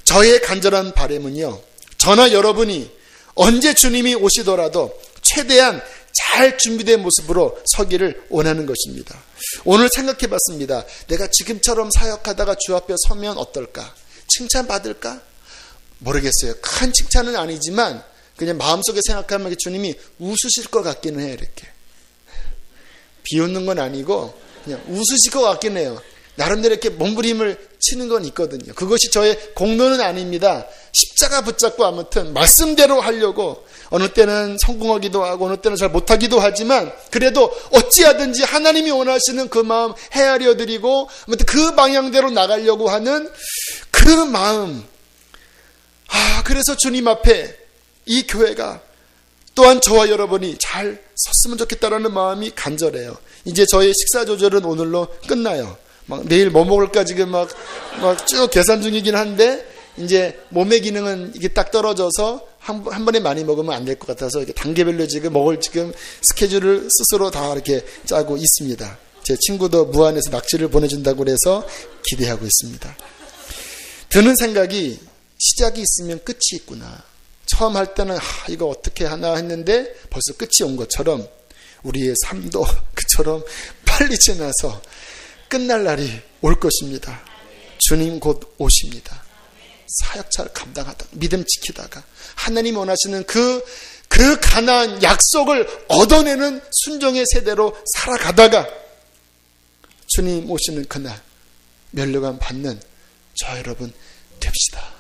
저의 간절한 바람은요, 저나 여러분이 언제 주님이 오시더라도 최대한 잘 준비된 모습으로 서기를 원하는 것입니다. 오늘 생각해 봤습니다. 내가 지금처럼 사역하다가 주 앞에 서면 어떨까? 칭찬받을까? 모르겠어요. 큰 칭찬은 아니지만 그냥 마음속에 생각하면 주님이 웃으실 것 같기는 해요. 이렇게 비웃는 건 아니고 그냥 웃으실 것 같긴 해요. 나름대로 이렇게 몸부림을 치는 건 있거든요. 그것이 저의 공로는 아닙니다. 십자가 붙잡고 아무튼 말씀대로 하려고 어느 때는 성공하기도 하고 어느 때는 잘 못하기도 하지만 그래도 어찌하든지 하나님이 원하시는 그 마음 헤아려 드리고 아무튼 그 방향대로 나가려고 하는 그 마음. 그래서 주님 앞에 이 교회가 또한 저와 여러분이 잘 섰으면 좋겠다라는 마음이 간절해요. 이제 저의 식사 조절은 오늘로 끝나요. 내일 뭐 먹을까 지금 막 쭉 계산 중이긴 한데 이제 몸의 기능은 이게 딱 떨어져서 한 번에 많이 먹으면 안 될 것 같아서 이렇게 단계별로 지금 먹을 스케줄을 스스로 다 이렇게 짜고 있습니다. 제 친구도 무안에서 낙지를 보내준다고 그래서 기대하고 있습니다. 드는 생각이 시작이 있으면 끝이 있구나. 처음 할 때는 이거 어떻게 하나 했는데 벌써 끝이 온 것처럼 우리의 삶도 그처럼 빨리 지나서 끝날 날이 올 것입니다. 주님 곧 오십니다. 사역 잘 감당하다 믿음 지키다가 하나님 원하시는 그 가나안 약속을 얻어내는 순종의 세대로 살아가다가 주님 오시는 그날 멸류관 받는 저 여러분 됩시다.